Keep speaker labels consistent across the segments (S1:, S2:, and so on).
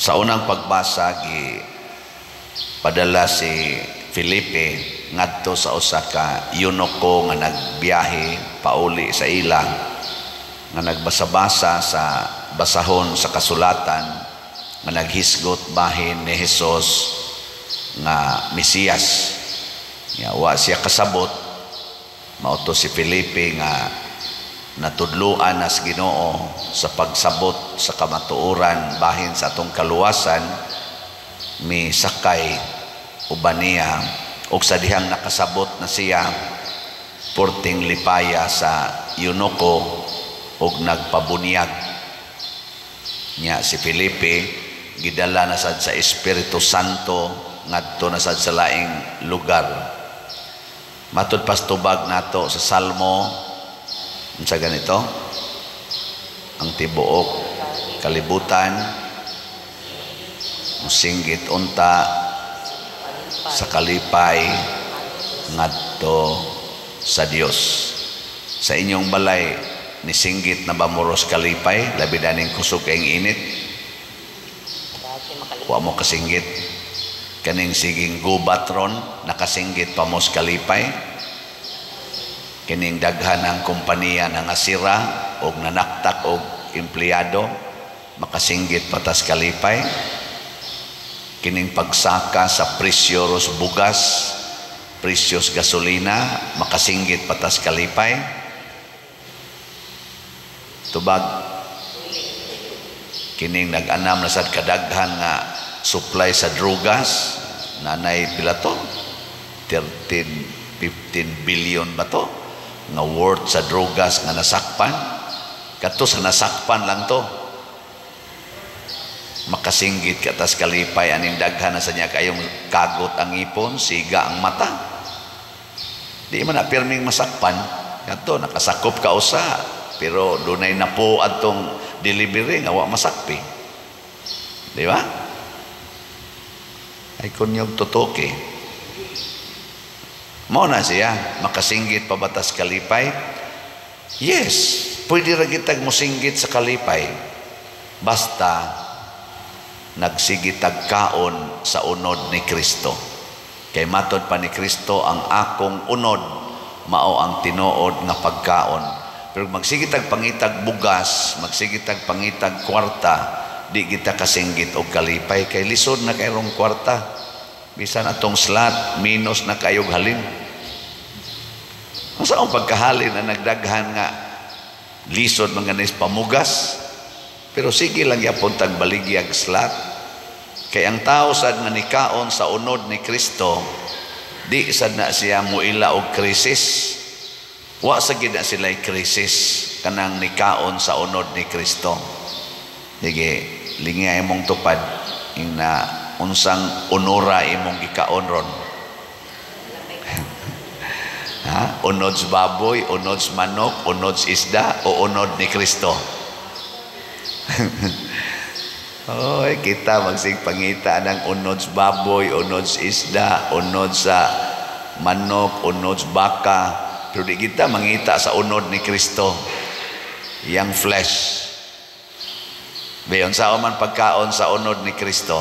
S1: Sa unang pagbasa, padala si Felipe ngadto sa usa ka eunuko nga nagbiyahe pauli sa ila, nga nagbasa-basa sa basahon sa kasulatan, nga naghisgot bahin ni Hesus nga Mesiyas. Wa siya kasabot, mauto si Felipe nga natudluan as Ginoo sa pagsabot sa kamatuoran bahin sa atong kaluwasan, misakay uban niya, ug sa dihang nakasabot na siya, porting lipaya sa eunuko ug nagpabunyag niya si Felipe. Gidala na sad sa Espiritu Santo ngadto na sad sa laing lugar. Matud pastubag nato sa Salmo sa ganito, ang tibuok kalibutan musinggit unta sa kalipay ngadto sa Dios. Sa inyong balay nisinggit na ba muros kalipay, labi daning kusog kayong init? Wa mo kasinggit. Kaning siging gubatron nakasinggit pa mos kalipay. Kining daghan ang kompanya na nasira o nanaktak o empleyado, makasinggit patas kalipay. Kining pagsaka sa presyoros bugas, presyos gasolina, makasinggit patas kalipay. Tubag, kining nag-anam na sad kadaghan nga supply sa drugas, nanay pila to? 15 billion ba to? Nga worth sa drogas nga nasakpan. Kato sa nasakpan lang to, makasinggit katas kalipay. Aning daghan na sa niya kayong kagot ang ipon, siga ang mata, di man na pirming masakpan. Kato nakasakop ka usa, pero dunay na po atong delivery nga wa masakpi, di ba? Ay kunyog tutoke mo na siya, makasinggit pa batas kalipay. Yes, pwede ra kitag mosinggit sa kalipay basta nagsigitag kaon sa unod ni Kristo. Kay matod pa ni Kristo, ang akong unod mao ang tinuod nga pagkaon. Pero magsigitag pangitag bugas, magsigitag pangitag kwarta, di kita kasinggit og kalipay, kay lisod na kayrong kwarta. Bisan atong slot minus na kayog halin. Asa ang pagkahalin na nagdaghan nga lisod mga nis pamugas, pero sige lang yapon tag baligyag slot. Kay ang tao sad nga nikaon sa unod ni Kristo, di sad na siya muila og krisis. Wa sa gid na sila krisis kanang nikaon sa unod ni Kristo. Dige lingay mong tupad ing na unsang onora imong gikaon ron. Ha? Unod sa baboy, unod sa manok, unod sa isda, o unod ni Kristo? Oy, kita magsigpangita ng unod sa baboy, unod sa isda, unod sa manok, unod sa baka, pero di kita mangita sa unod ni Kristo, yang flesh. Bayon sa man pagkaon sa unod ni Kristo,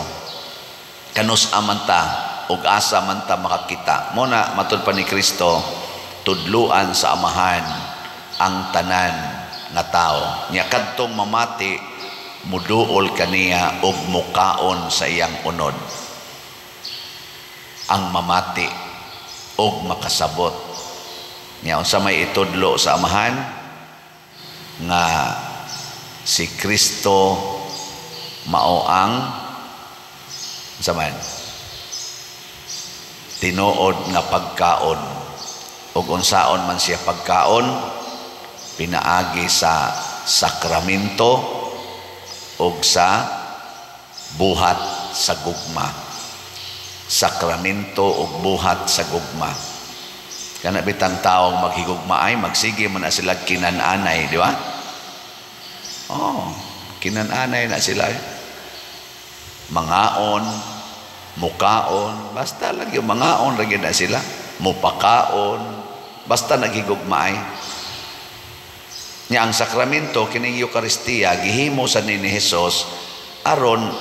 S1: kanus amanta ug asa man ta makakita. Muna matud pa ni Kristo, tudluan sa amahan ang tanan nga tao. Nya kadtong mamati, muduol kaniya ug mukaon sa iyang unod. Ang mamati ug makasabot. Nya unsa may itudlo sa amahan nga si Kristo mao ang zaman tinuod nga pagkaon, ug unsaon man siya pagkaon, pinaagi sa sakramento ug sa buhat sa gugma. Sakramento ug buhat sa gugma. Kana bitang taong maghigugma ay magsige man na sila kinananay, di ba? Oh, kinananay na sila. Mangaon, mukaon, basta lang yung mangaon lagi na sila, mupakaon, basta naghigugmaay. Nya ang sakramento kining Eucharistia gihimo sa ni Hesus aron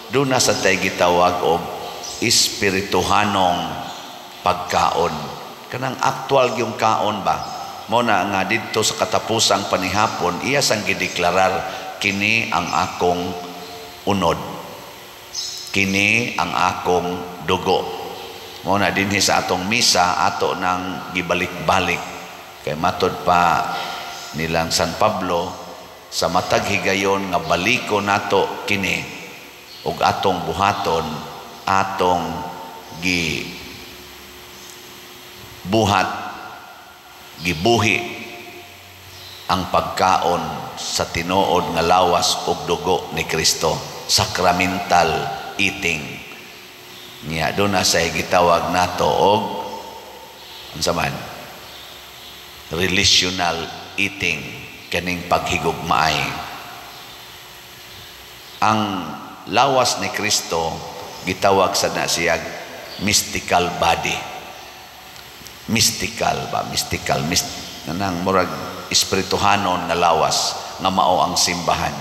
S1: doon na sa tayo gitawag og espirituhanong pagkaon. Kanang actual yung kaon ba? Mo na nga dito sa katapusang panihapon, iya sang gideklarar, kini ang akong unod. Kini ang akong dugo. Mo na dinhi sa atong misa, ato nang gibalik-balik. Kay matod pa nilang San Pablo, sa matag higayon nga baliko nato kini, ug atong buhaton, atong gibuhi ang pagkaon sa tinuod nga lawas ug dugo ni Kristo. Sacramental eating. Niya doon na sa gitawag nato og unsa man, relational eating, kaning paghigugmaay. Ang lawas ni Kristo gitawag sa na siyag mystical body. Mystical ba? Mystical. Nanang murag espirituhanon nga lawas nga mao ang simbahan.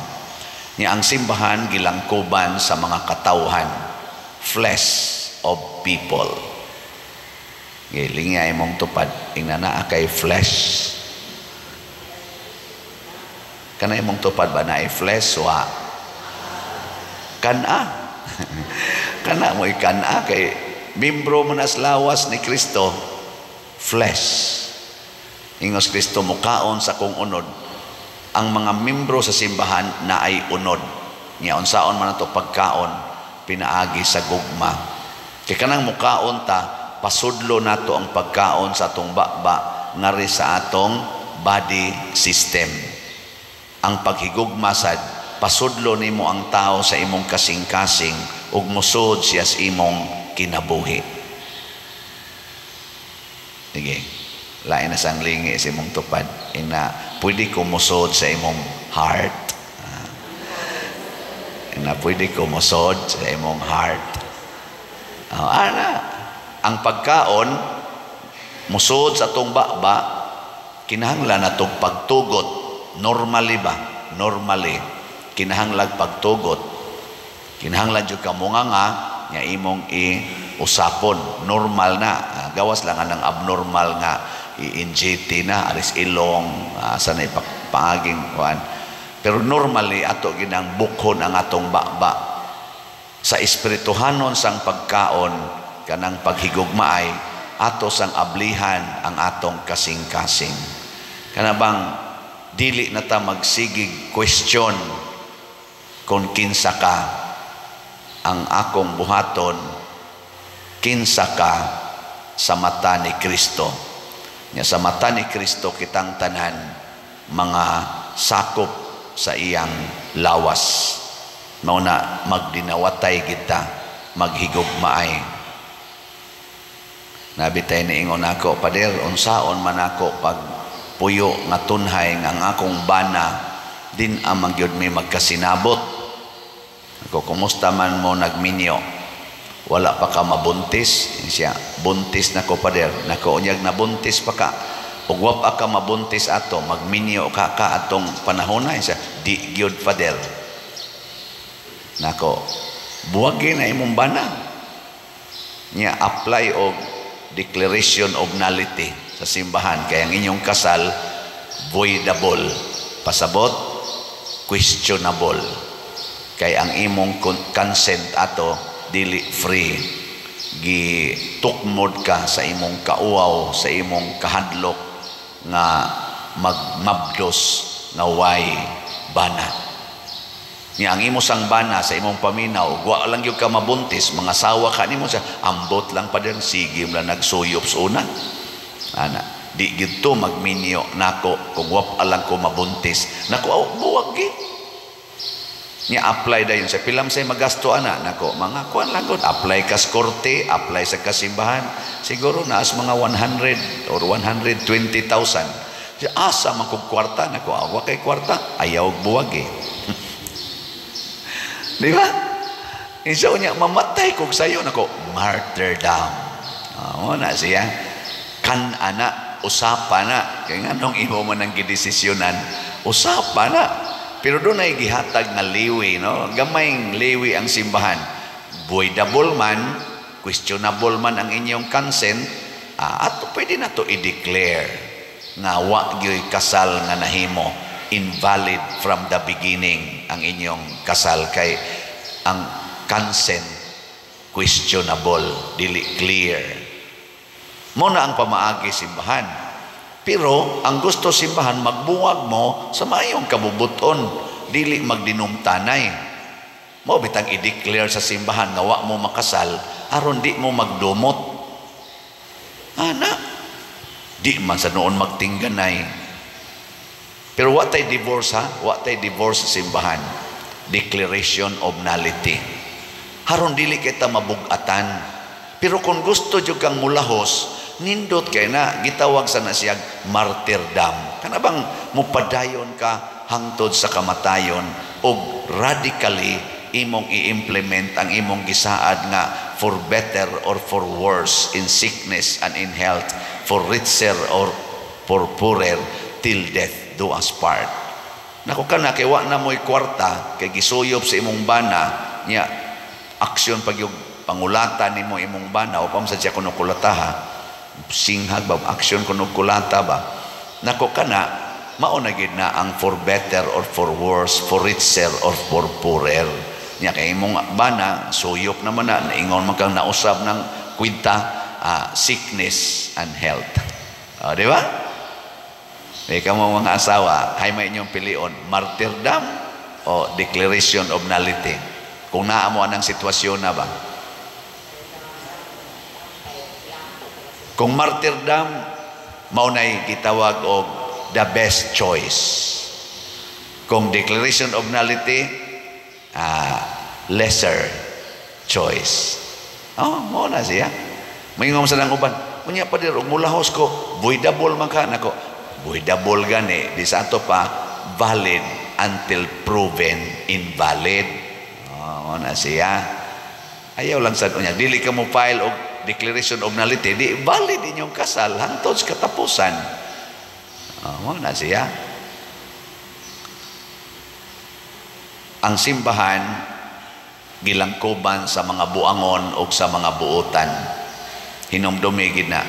S1: Niya ang simbahan gilangkuban sa mga katawhan, flesh of people. Gilingay mong tupad, ingna kay flesh. Kana imong tupad ba na flesh wa? Kana. Kana mo ikana kay membro mo nas lawas ni Kristo, flesh. Ingos Kristo mukaon sa kong unod. Ang mga membro sa simbahan na ay unod. Nya unsaon man ato pagkaon, pinaagi sa gugma. Kay kanang mukaon ta, pasudlo nato ang pagkaon sa atong bakba ngari sa atong body system. Ang paghigugma sad, pasudlo nimo ang tao sa imong kasing-kasing ug musod siya sa imong kinabuhi. Sige, lain na sang lingi sa imong tupad. Ina, pwede ko musod sa imong heart. Ina, pwede ko musod sa imong heart. Ang pagkaon, musod sa itong bakba, kinahanglan na itong pagtugot. Normally ba? Normally. Kinahanglan pagtugot. Kinahanglan yung kamunganga, nga imong usapon. Normal na. Gawas lang ng abnormal nga. I-inject na, aris ilong, sanay pangaging kuan. Pero normally, ato ginang bukhon ang atong bakba. Sa espirituhanon sang pagkaon, kanang paghigugmaay, ato sang ablihan ang atong kasing-kasing. Kanabang dili na ta magsigig question kung kinsa ka. Ang akong buhaton, kinsa ka sa mata ni Kristo. Nya sa mata ni Kristo kitang tanan mga sakop sa iyang lawas. Mao na magdinawatay kita, maghigugmaay. Nabitay ni ingon ako, Pader, unsaon man ako pag puyo nga tunhay nga ang akong bana din amang gyud mi magkasinabot. Ako, kumusta man mo nagminyo? Wala pa ka mabuntis? Siya, buntis na ko, Pader. Nako, unyag na buntis pa ka. Ug wa pa ka mabuntis ato, magminyo ka atong panahon na. Siya, di gyud, Pader. Nako, buwagin na imong bana. Niya, apply og declaration of nullity sa simbahan. Kaya ang inyong kasal, voidable. Pasabot, questionable. Kaya ang imong consent ato, dili free. Gitukmod ka sa imong kauaw, sa imong kahadlok nga magmabdos nga way bana. Niya ang imo sang bana sa imong paminaw, wa lang gyud ka mabuntis, mga sawa ka nimo sa ambot lang pa din, sige mo lang nagsuyop sa una. Ana, di gyud to magminyo nako kung wa lang ko mabuntis. Nako, buwag gyud. Niya apply dayon sa pilam say magasto ana nako mga kuan lang gud, apply ka sa korte, apply sa kasimbahan, siguro naas mga 100 or 120,000. Asa man kog kwarta nako, awa kay kwarta, ayaw buwag eh. Di ba? Isa niya mamatay kog sayo nako, martyrdom. Na siya kan ana usapa na kay nganong imo man ang gidesisyonan, usapa na. pero doon ay gihatag nga liwi, no? Gamayng liwi ang simbahan. Voidable man, questionable man ang inyong consent, at pwede na to i-declare nga wa gyoy kasal nga nahimo, invalid from the beginning ang inyong kasal, kay ang consent questionable, dili clear. Muna ang pamaagi simbahan. Pero ang gusto simbahan, magbuwag mo sa mayong kabubuton, dili magdinumtanay. Mo bitang i-declare sa simbahan nga wa mo makasal aron di mo magdumot. Ana, di man sa noon magtingganay. Pero wa tay divorce, ha? Wa tay divorce sa simbahan. Declaration of nullity. Haron dili kita mabugatan. Pero kung gusto jud kang mulahos, nindot kay na gitawag sa nasiyag martyrdom. Kana bang mupadayon ka hangtod sa kamatayon o radically imong i-implement ang imong gisaad nga for better or for worse, in sickness and in health, for richer or for poorer, till death do us part. Nako kana kay wa na mo'y kwarta, kay gisuyop sa imong bana niya aksyon pag yung pangulatan nimo imong bana o pamsadya kuno kulataha, singhag ba aksyon kuno kulata ba, nako kana mao na gid na ang for better or for worse, for richer or for poorer. Nya kay imong bana suyop naman na ingon man kang nausab ng kwinta, sickness and health. Di ba? Ikaw mga asawa, hay may inyong pilion, martyrdom o declaration of nullity. Kung naa mo anang sitwasyon na ba? Kung martyrdom, maunay gitawag og the best choice. Kung declaration of nullity, lesser choice. Mauna siya. Mayingom sa nang uban. Kunya pa dir, mulahos ko, voidable man ka. Nako, voidable gani, di sa ato pa, valid until proven invalid. Mauna siya. Ayaw lang sa kunya. Dili ka mo file og declaration of nullity, di valid inyong kasal hangtod sa katapusan. Mauna siya. Ang simbahan gilangkoban sa mga buangon o sa mga buotan. Hinumdumi gid na.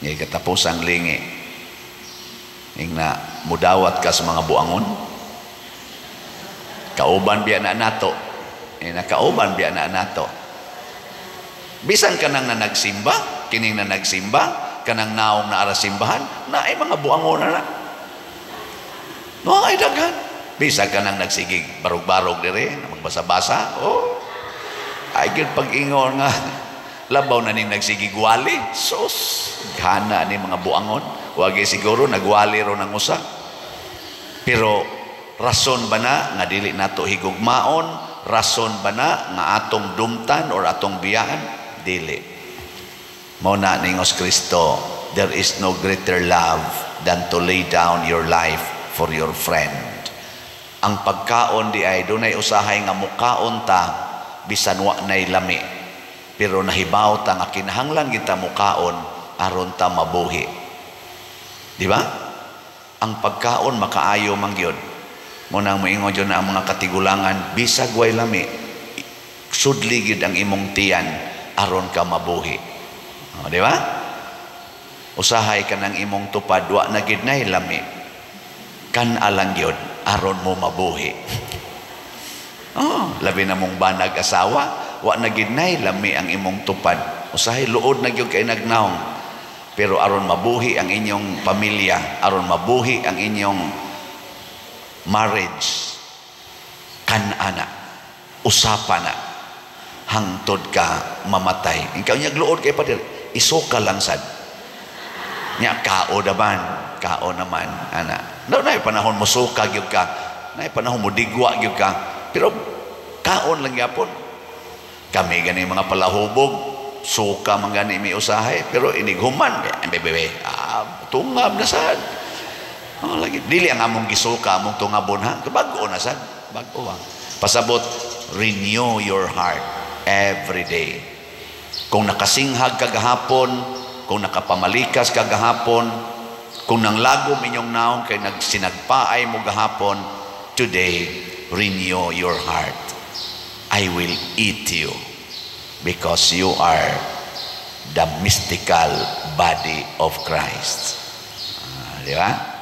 S1: Ngay katapusang lingi. Ing na mudawat ka sa mga buangon. Kauban biya na nato. Nakauban biya na nato. Bisan kanang na nagsimba, kining na nagsimba, kanang naong na ara simbahan, na ay mga buangon na. No, ay daghan. Bisa ka nang nagsigig barog-barog dire, magbasa-basa. Ay gid pag-ingon nga labaw na ning nagsigig wali. Sus, gana ni mga buangon. Wagi siguro nagwali ro nang usa. Pero rason ba na nga dili nato higugmaon? Rason ba na nga atong dumtan or atong biyahan? Dili. Mao na ningos Kristo, there is no greater love than to lay down your life for your friend. Ang pagkaon di ay dunay usahay nga mukaon ta bisan wa nay lami, pero nahibaw ta nga kinahanglan kita mukaon aron ta mabuhi. Di ba? Ang pagkaon makaayo man gyud. Mo nang moingon jud na ang mga katigulangan, bisag way lami, sudli gyud ang imong tiyan aron ka mabuhi. Di ba? Usahay ka ng imong tupad, wa na gyud nay lami, kan alang gyud aron mo mabuhi. Labi na mong banag asawa, wa na gyud nay lami ang imong tupad. Usahay luod na gyud kay nagnaong. Pero aron mabuhi ang inyong pamilya, aron mabuhi ang inyong marriage, kan-ana, usapan na, hangtod ka mamatay. Ikaw niya luod kay padir, isuka lang sad. Nya kao naman, ana. Na panahon mo suka gyud ka, na panahon mo digwa gyud ka, pero kaon lang gyapon. Kami gani mga palahubog, suka man gani mi usahay, pero inighuman bebe, tungab na sad. Lagi dili ang among gisuka among tungabon ha, bag-o na sad, bag-o. Pasabot, renew your heart every day. Kung nakasinghag ka gahapon, kung nakapamalikas ka gahapon, Kung nanglagom inyong naong kay nagsinagpaay mo gahapon, today, renew your heart. I will eat you because you are the mystical body of Christ. Di ba?